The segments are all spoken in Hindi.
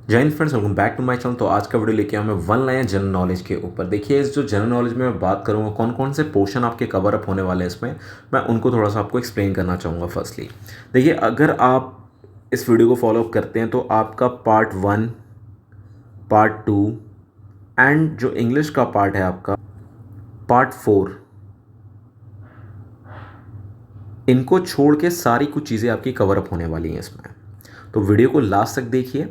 जय हिंद friends, welcome back to my channel. तो आज का वीडियो लेके आया मैं वन लाइन जनरल नॉलेज के ऊपर। देखिए, इस जो जनरल नॉलेज में मैं बात करूँगा कौन कौन से पोर्शन आपके कवर अप होने वाले हैं इसमें, मैं उनको थोड़ा सा आपको एक्सप्लेन करना चाहूँगा। फर्स्टली देखिए, अगर आप इस वीडियो को फॉलो अप करते हैं तो आपका पार्ट 1, पार्ट 2 एंड जो इंग्लिश का पार्ट है आपका पार्ट 4, इनको छोड़ के सारी कुछ चीज़ें आपकी कवर अप होने वाली हैं इसमें। तो वीडियो को लास्ट तक देखिए।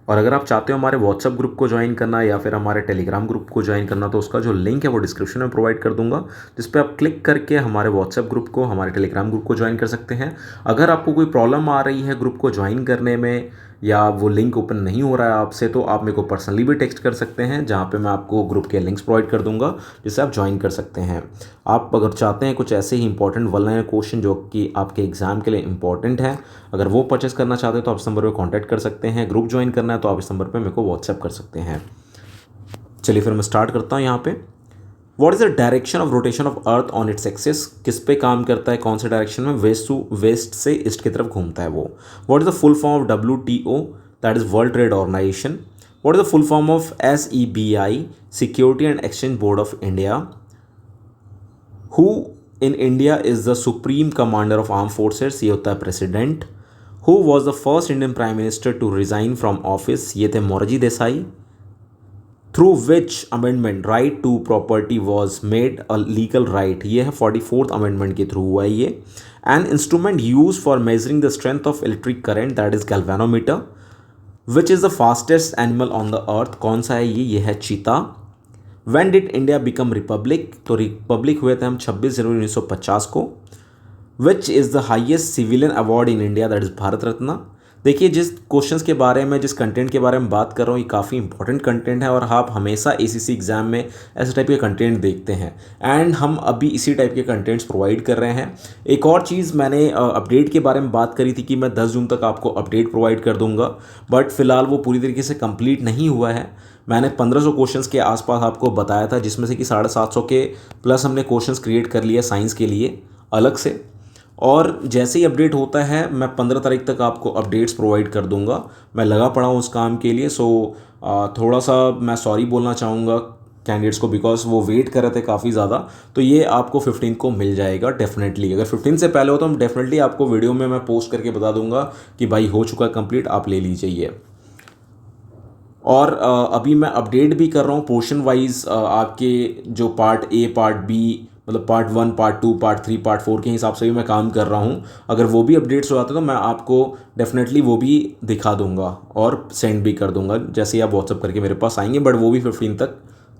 और अगर आप चाहते हो हमारे व्हाट्सएप ग्रुप को ज्वाइन करना या फिर हमारे टेलीग्राम ग्रुप को ज्वाइन करना, तो उसका जो लिंक है वो डिस्क्रिप्शन में प्रोवाइड कर दूंगा, जिस पे आप क्लिक करके हमारे व्हाट्सएप ग्रुप को, हमारे टेलीग्राम ग्रुप को ज्वाइन कर सकते हैं। अगर आपको कोई प्रॉब्लम आ रही है ग्रुप को ज्वाइन करने में या वो लिंक ओपन नहीं हो रहा है आपसे, तो आप मेरे को पर्सनली भी टेक्स्ट कर सकते हैं, जहाँ पे मैं आपको ग्रुप के लिंक्स प्रोवाइड कर दूंगा जिससे आप ज्वाइन कर सकते हैं। आप अगर चाहते हैं कुछ ऐसे ही इंपॉर्टेंट वन लाइनर क्वेश्चन जो कि आपके एग्जाम के लिए इंपॉर्टेंट है, अगर वो परचेस करना चाहते हैं तो आप इस नंबर पर कॉन्टैक्ट कर सकते हैं। ग्रुप ज्वाइन करना है तो आप इस नंबर पर मेरे को व्हाट्सएप कर सकते हैं। चलिए फिर मैं स्टार्ट करता हूँ यहाँ पे। What is the direction of rotation of earth on its axis? किस पे काम करता है, कौन से डायरेक्शन में? वेस्ट टू वेस्ट से ईस्ट की तरफ घूमता है वो। What is the full form of WTO, that is world trade organisation? What is the full form of SEBI, security and exchange board of India? Who in India is the supreme commander of arm forces? ये होता है president. Who was the first Indian prime minister to resign from office? ये थे Morarji Desai. Through which amendment right to property was made a legal right? ये है 44th अमेंडमेंट के थ्रू हुआ है ये। An instrument use for measuring the strength of electric current, that is galvanometer. Which is the fastest animal on the earth? कौन सा है ये है चीता। When did India become Republic? तो रिपब्लिक हुए थे हम 26 जनवरी 1950 को। Which is the highest civilian award in India? That is Bharat Ratna. देखिए, जिस क्वेश्चंस के बारे में, जिस कंटेंट के बारे में बात कर रहा हूँ, ये काफ़ी इंपॉर्टेंट कंटेंट है और आप हमेशा ACC एग्जाम में ऐसे टाइप के कंटेंट देखते हैं एंड हम अभी इसी टाइप के कंटेंट्स प्रोवाइड कर रहे हैं। एक और चीज़, मैंने अपडेट के बारे में बात करी थी कि मैं 10 जून तक आपको अपडेट प्रोवाइड कर दूंगा, बट फिलहाल वो पूरी तरीके से कंप्लीट नहीं हुआ है। मैंने 1500 क्वेश्चंस के आसपास आपको बताया था, जिसमें से कि 750 के प्लस हमने क्वेश्चंस क्रिएट कर लिए साइंस के लिए अलग से। और जैसे ही अपडेट होता है मैं 15 तारीख तक आपको अपडेट्स प्रोवाइड कर दूंगा। मैं लगा पड़ा हूँ उस काम के लिए। सो थोड़ा सा मैं सॉरी बोलना चाहूँगा कैंडिडेट्स को, बिकॉज वो वेट कर रहे थे काफ़ी ज़्यादा। तो ये आपको 15 को मिल जाएगा डेफिनेटली। अगर 15 से पहले हो तो हम डेफिनेटली आपको वीडियो में मैं पोस्ट करके बता दूंगा कि भाई हो चुका है कंप्लीट, आप ले लीजिए ये। और अभी मैं अपडेट भी कर रहा हूँ पोर्शन वाइज आपके जो पार्ट A, पार्ट B, मतलब पार्ट 1, पार्ट 2, पार्ट 3, पार्ट 4 के हिसाब से भी मैं काम कर रहा हूँ। अगर वो भी अपडेट्स हो जाते हैं तो मैं आपको डेफिनेटली वो भी दिखा दूंगा और सेंड भी कर दूंगा जैसे ही आप व्हाट्सअप करके मेरे पास आएंगे, बट वो भी 15 तक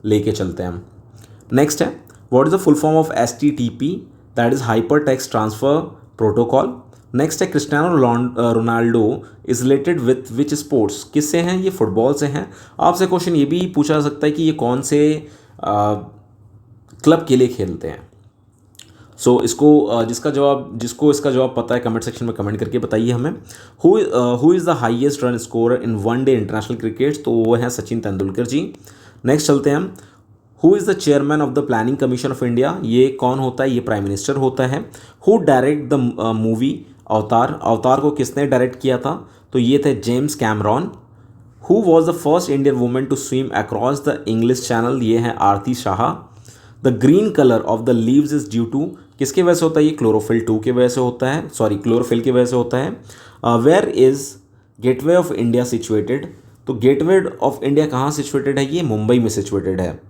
लेके चलते हैं हम। नेक्स्ट है, what is the full form of STTP? That is hyper text transfer protocol. Next है, Cristiano Ronaldo is related with which sports? किससे हैं ये? फुटबॉल से हैं। आपसे क्वेश्चन ये भी पूछा जा सकता है कि ये कौन से क्लब के लिए खेलते हैं। सो इसको जिसको इसका जवाब पता है कमेंट सेक्शन में कमेंट करके बताइए हमें। Who is the highest run scorer in one day international cricket? तो वो हैं सचिन तेंदुलकर जी। नेक्स्ट चलते हैं हम। Who is the chairman of the planning commission of India? ये कौन होता है? ये प्राइम मिनिस्टर होता है। हु डायरेक्ट द मूवी अवतार? अवतार को किसने डायरेक्ट किया था? तो ये थे James Cameron. Who was the first Indian women to swim across the English Channel? ये हैं Aarti Shah. The green colour of the leaves is due to? किसके वजह से होता है? ये क्लोरोफिल 2 के वजह से होता है, सॉरी क्लोरोफिल की वजह से होता है। Where is gateway of India situated? तो गेटवे ऑफ इंडिया कहाँ सिचुएटेड है? ये मुंबई में सिचुएटेड है।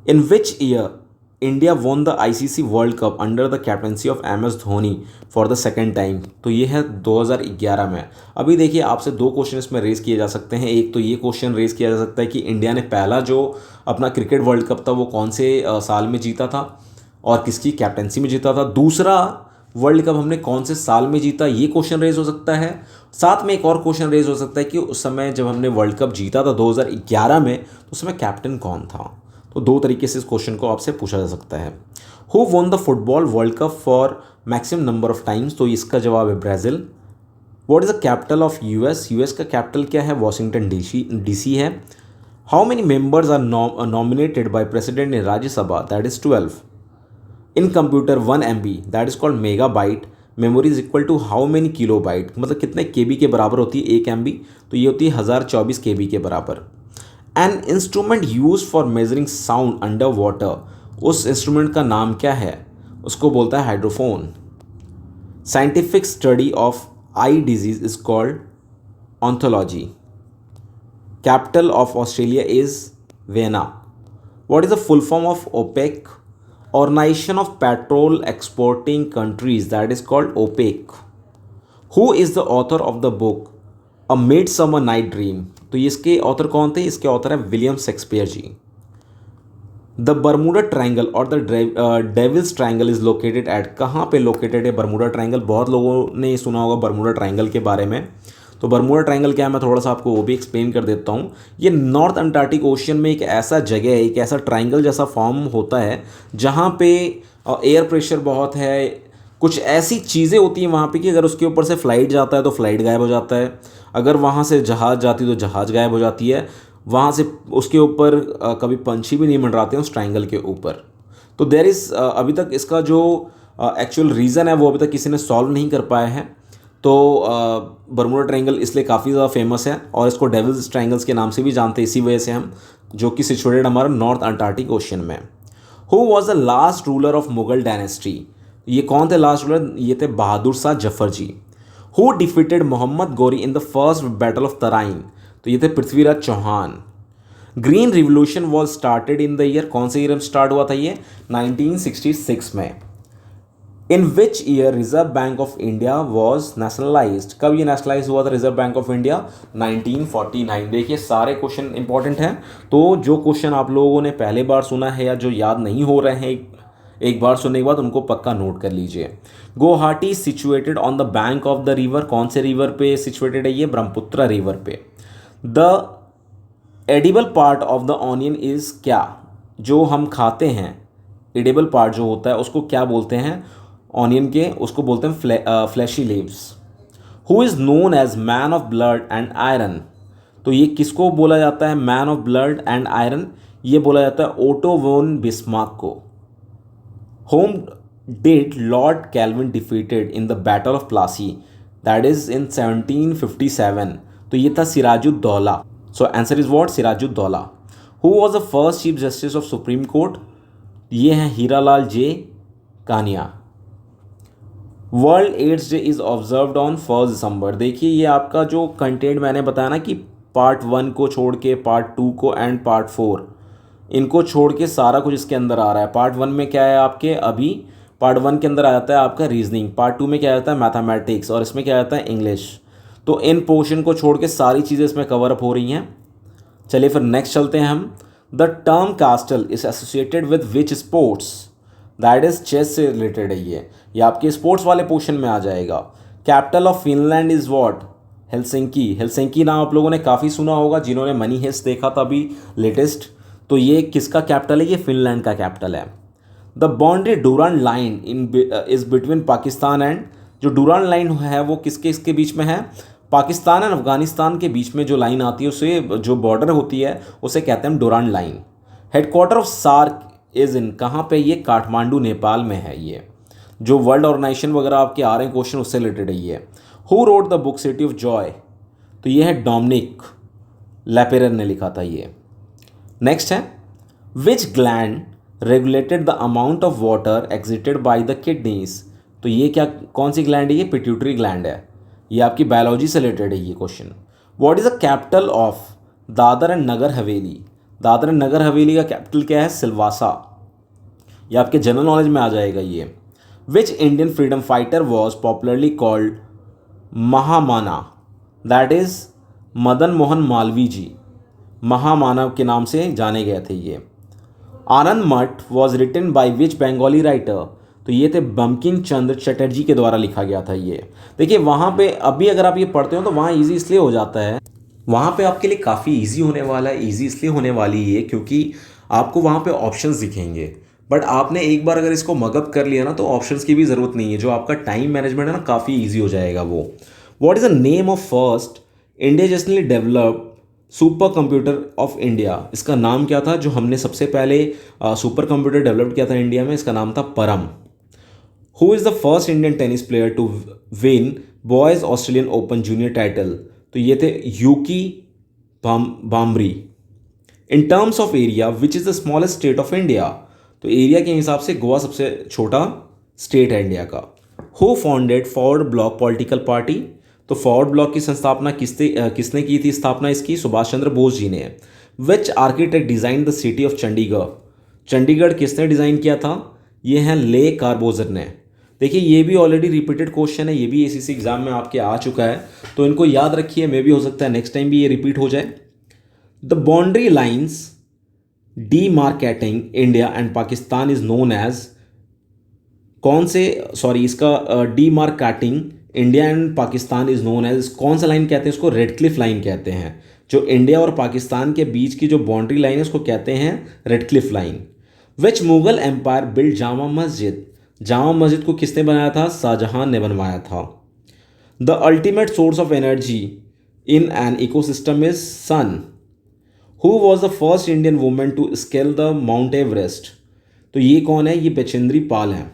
In which year India won the ICC world cup under the captaincy of MS Dhoni for the second time? तो ये है 2011 में। अभी देखिए, आपसे दो क्वेश्चन इसमें रेज किए जा सकते हैं। एक तो ये क्वेश्चन रेज किया जा सकता है कि इंडिया ने पहला जो अपना क्रिकेट वर्ल्ड कप था वो कौन से साल में जीता था और किसकी कैप्टनसी में जीता था। दूसरा, वर्ल्ड कप हमने कौन से साल में जीता, ये क्वेश्चन रेज हो सकता है। साथ में एक और क्वेश्चन रेज हो सकता है कि उस समय जब हमने वर्ल्ड कप जीता था 2011 में, तो उस समय कैप्टन कौन था। तो दो तरीके से इस क्वेश्चन को आपसे पूछा जा सकता है। Who won the football world cup for maximum number of times? तो इसका जवाब है Brazil. What is the capital of US का कैपिटल क्या है? वॉशिंगटन DC है। How many members are nominated by president in Rajya Sabha? That is 12। In computer 1 MB, that is called megabyte, memory is equal to how many kilobyte, मतलब कितने केबी के बराबर होती है 1 MB, तो ये होती है 1024 केबी के बराबर। An instrument use for measuring sound under water, उस इंस्ट्रूमेंट का नाम क्या है? उसको बोलता है hydrophone. Scientific study of eye disease is called ontology. Capital of Australia is Vienna. What is the full form of OPEC? Organization of Petrol Exporting Countries, that is called OPEC. Who is the author of the book A Midsummer Night Dream? तो इसके ऑथर कौन थे? इसके ऑथर है William Shakespeare ji. The Bermuda Triangle और the devil's triangle is located at, कहाँ पे लोकेटेड है बर्मुडा ट्रायंगल? बहुत लोगों ने सुना होगा बर्मुडा ट्रायंगल के बारे में। तो बर्मुडा ट्रायंगल क्या है, मैं थोड़ा सा आपको वो भी एक्सप्लेन कर देता हूँ। ये नॉर्थ अंटार्कटिक ओशियन में एक ऐसा जगह है, एक ऐसा ट्रायंगल जैसा फॉर्म होता है जहाँ पे एयर प्रेशर बहुत है, कुछ ऐसी चीज़ें होती हैं वहाँ पे कि अगर उसके ऊपर से फ्लाइट जाता है तो फ्लाइट गायब हो जाता है, अगर वहाँ से जहाज़ जाती है तो जहाज़ गायब हो जाती है, वहाँ से उसके ऊपर कभी पंछी भी नहीं मंडराते हैं उस ट्रायंगल के ऊपर। तो देयर इज़ अभी तक इसका जो एक्चुअल रीज़न है वो अभी तक किसी ने सॉल्व नहीं कर पाया है। तो बर्मुडा ट्रायंगल इसलिए काफ़ी ज़्यादा फेमस है और इसको डेविल्स ट्रायंगल्स के नाम से भी जानते हैं इसी वजह से हम, जो कि सिचुएटेड हमारा नॉर्थ अंटार्कटिक ओशियन में। Who was the last ruler of Mughal dynasty? ये कौन थे लास्ट रूलर? ये थे Bahadur Shah Zafar ji. Who defeated Mohammad Ghori in the first battle of Tarain? तो ये थे Prithviraj Chauhan. Green revolution was started in the year, कौन से ईयर में स्टार्ट हुआ था ये? 1966 में। In which year Reserve Bank of India was nationalised? कब ये नेशनलाइज हुआ था रिजर्व बैंक ऑफ इंडिया? 1949। देखिए सारे क्वेश्चन इंपॉर्टेंट हैं, तो जो क्वेश्चन आप लोगों ने पहले बार सुना है या जो याद नहीं हो रहे हैं एक बार सुनने के बाद, उनको पक्का नोट कर लीजिए। Guwahati situated on the bank of the river, कौन से रिवर पे सिचुएटेड है ये? ब्रह्मपुत्र रिवर पे। The edible part of the onion is क्या? जो हम खाते हैं एडिबल पार्ट जो होता है उसको क्या बोलते हैं ऑनियन के? उसको बोलते हैं fleshy leaves. Who is known as man of blood and iron? तो ये किसको बोला जाता है man of blood and iron? ये बोला जाता है ओटो वोन बिस्मार्क को। Whom did lord Calvin defeated in the battle of Plassey? That is in 1757। तो ये था Sirajuddaula. So answer is what? Sirajuddaula. Who was the first chief justice of supreme court? ये हैं हीरालाल जे Kania. World AIDS day is observed on 1 December. देखिए ये आपका जो कंटेंट मैंने बताया ना कि पार्ट 1 को छोड़ के पार्ट 2 को एंड पार्ट 4, इनको छोड़ के सारा कुछ इसके अंदर आ रहा है। पार्ट 1 में क्या है आपके? अभी पार्ट 1 के अंदर आ जाता है आपका रीजनिंग, पार्ट 2 में क्या आता है? मैथमेटिक्स, और इसमें क्या आता है? इंग्लिश। तो इन पोर्शन को छोड़ के सारी चीज़ें इसमें कवर अप हो रही हैं। चलिए फिर नेक्स्ट चलते हैं हम। The term castle is associated with which sports? That is chess से रिलेटेड है ये आपके स्पोर्ट्स वाले पोर्शन में आ जाएगा। Capital of Finland is what? Helsinki. Helsinki नाम आप लोगों ने काफ़ी सुना होगा जिन्होंने मनी हेस्ट देखा था अभी लेटेस्ट। तो ये किसका कैपिटल है? ये फिनलैंड का कैपिटल है। The boundary Durand line is between Pakistan and, जो डूरान लाइन है वो किसके इसके बीच में है? पाकिस्तान एंड अफगानिस्तान के बीच में जो लाइन आती है उसे, जो बॉर्डर होती है उसे कहते हैं Durand line. Headquarter of SAARC is in, कहाँ पे? ये काठमांडू नेपाल में है। ये जो वर्ल्ड ऑर्गेनाइजेशन वगैरह आपके आ रहे हैं क्वेश्चन उससे रिलेटेड है ये। Who wrote the book city of Joy? तो ये है डोमिनिक लैपेरर ने लिखा था ये। नेक्स्ट है विच gland regulated the amount of water exerted by the kidneys? तो ये क्या, कौन सी ग्लैंड है? ये पिट्यूटरी ग्लैंड है। ये आपकी बायोलॉजी से रिलेटेड है ये question. What is the capital of Dadra and Nagar Haveli? Dadra and Nagar हवेली का कैपिटल क्या है? सिलवासा। ये आपके जनरल नॉलेज में आ जाएगा ये। Which Indian freedom fighter was popularly called Mahamana? That is Madan Mohan Malviya ji, Mahamanav के नाम से जाने गए थे ये। Anand Math was written by which Bengali writer? तो ये थे बंकिम चंद्र चटर्जी के द्वारा लिखा गया था ये। देखिए वहाँ पे अभी अगर आप ये पढ़ते हो तो वहाँ ईजी इसलिए हो जाता है, वहाँ पे आपके लिए काफ़ी इजी होने वाला है। इजी इसलिए होने वाली है क्योंकि आपको वहाँ पे ऑप्शंस दिखेंगे, बट आपने एक बार अगर इसको मगअप कर लिया ना तो ऑप्शंस की भी ज़रूरत नहीं है। जो आपका टाइम मैनेजमेंट है ना काफ़ी इजी हो जाएगा वो। What is the name of first indigenously developed super computer of India? इसका नाम क्या था जो हमने सबसे पहले सुपर कंप्यूटर डेवलप किया था इंडिया में? इसका नाम था Param. Who is the first Indian tennis player to win boys Australian Open junior title? तो ये थे Yuki Bhambri. In terms of area which is the smallest state of India? तो एरिया के हिसाब से गोवा सबसे छोटा स्टेट है इंडिया का। Who founded forward block political party? तो फॉरवर्ड ब्लॉक की संस्थापना किसने की थी? स्थापना इसकी सुभाष चंद्र बोस जी ने। Which architect design the city of Chandigarh? Chandigarh किसने डिज़ाइन किया था? ये हैं ले कार्बोजर ने। देखिए ये भी ऑलरेडी रिपीटेड क्वेश्चन है, ये भी एसीसी एग्जाम में आपके आ चुका है, तो इनको याद रखिए, मे भी हो सकता है नेक्स्ट टाइम भी ये रिपीट हो जाए। The boundary lines demarcating India and Pakistan is known as, कौन से, सॉरी इसका demarcating India and Pakistan is known as, कौन सा लाइन कहते हैं उसको? रेड क्लिफ लाइन कहते हैं। जो इंडिया और पाकिस्तान के बीच की जो बाउंड्री लाइन है उसको कहते हैं रेड क्लिफ लाइन। विच मुगल एम्पायर बिल्ड जामा मस्जिद? जामा मस्जिद को किसने बनाया था? शाहजहां ने बनवाया था। The ultimate source of energy in an ecosystem is sun. Who was the first Indian women to scale the Mount Everest? तो ये कौन है? ये बचेंद्री पाल हैं।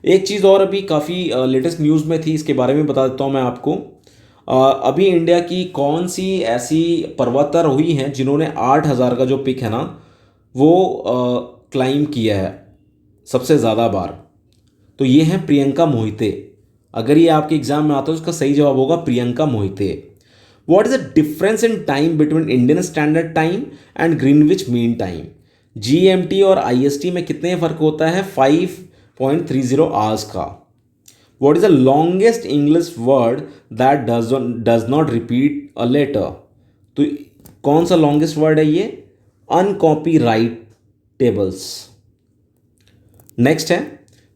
एक चीज़ और अभी काफ़ी लेटेस्ट न्यूज़ में थी, इसके बारे में बता देता हूँ मैं आपको। अभी इंडिया की कौन सी ऐसी पर्वतारोही हैं जिन्होंने 8,000 का जो पिक है ना वो क्लाइम किया है सबसे ज़्यादा बार? तो ये हैं प्रियंका मोहिते। अगर ये आपके एग्जाम में आता है तो उसका सही जवाब होगा Priyanka Mohite. What is the difference in time between Indian standard time and Greenwich mean time? GMT और आईएसटी में कितने फ़र्क होता है? 5.30 आवर्स का। What is the longest English word that does not repeat a letter? तो कौन सा लॉन्गेस्ट वर्ड है ये? अनकॉपीराइट टेबल्स। नेक्स्ट है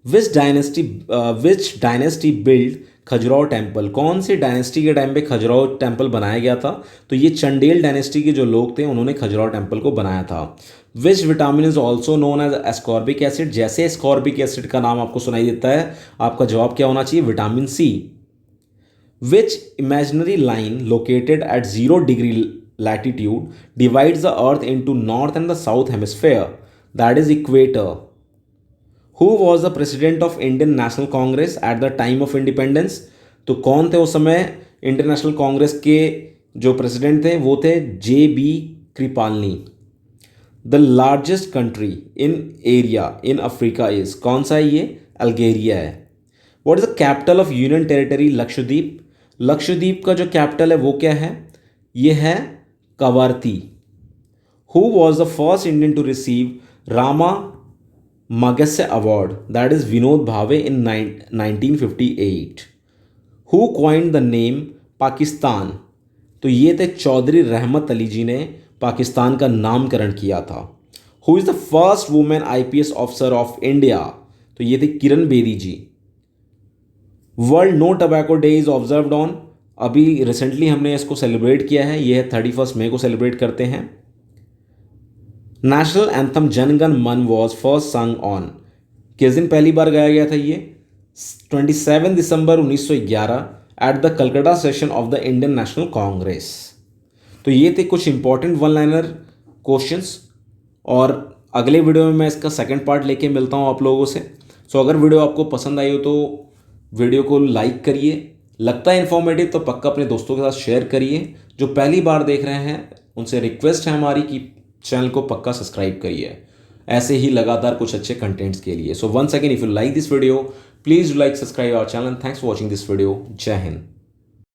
विच डायनेस्टी बिल्ड खजुराहो टेम्पल? कौन सी डायनेस्टी के टाइम पे खजुराहो टेम्पल बनाया गया था? तो ये चंडेल डायनेस्टी के जो लोग थे उन्होंने खजुराहो टेम्पल को बनाया था। Which vitamin is also known as ascorbic acid? जैसे एस्कॉर्बिक एसिड का नाम आपको सुनाई देता है, आपका जवाब क्या होना चाहिए? Vitamin C. Which imaginary line located at 0 degree latitude divides the earth into north and the south hemisphere? That is equator. Who was the president of Indian National Congress at the time of independence? तो कौन थे उस समय इंडियन नेशनल कांग्रेस के जो प्रेसिडेंट थे? वो थे JB Kripalani. The largest country in area in Africa is, कौन सा है ये? अल्गेरिया है। What is the capital of union territory Lakshadweep? Lakshadweep का जो कैपिटल है वो क्या है? ये है Kavaratti. Who was the first Indian to receive Ramon Magsaysay Award? That is Vinod Bhave in 1958. Who coined the name Pakistan? तो ये थे चौधरी रहमत अली जी ने पाकिस्तान का नामकरण किया था। Who is the first woman IPS officer of India? तो ये थे Kiran Bedi ji. World no tobacco day is observed on, अभी रिसेंटली हमने इसको सेलिब्रेट किया है, ये है 31 मई को सेलिब्रेट करते हैं। नेशनल एंथम जन गण मन वॉज फर्स्ट संग ऑन, किस दिन पहली बार गाया गया था ये? 27 दिसंबर 1911 at the Calcutta session of the Indian National Congress. तो ये थे कुछ इंपॉर्टेंट वन लाइनर क्वेश्चंस, और अगले वीडियो में मैं इसका सेकंड पार्ट लेके मिलता हूँ आप लोगों से। सो अगर वीडियो आपको पसंद आई हो तो वीडियो को लाइक करिए, लगता है इन्फॉर्मेटिव तो पक्का अपने दोस्तों के साथ शेयर करिए। जो पहली बार देख रहे हैं उनसे रिक्वेस्ट है हमारी कि चैनल को पक्का सब्सक्राइब करिए ऐसे ही लगातार कुछ अच्छे कंटेंट्स के लिए। So once again if you like this video please like subscribe our channel. Thanks for watching this video. जय हिंद।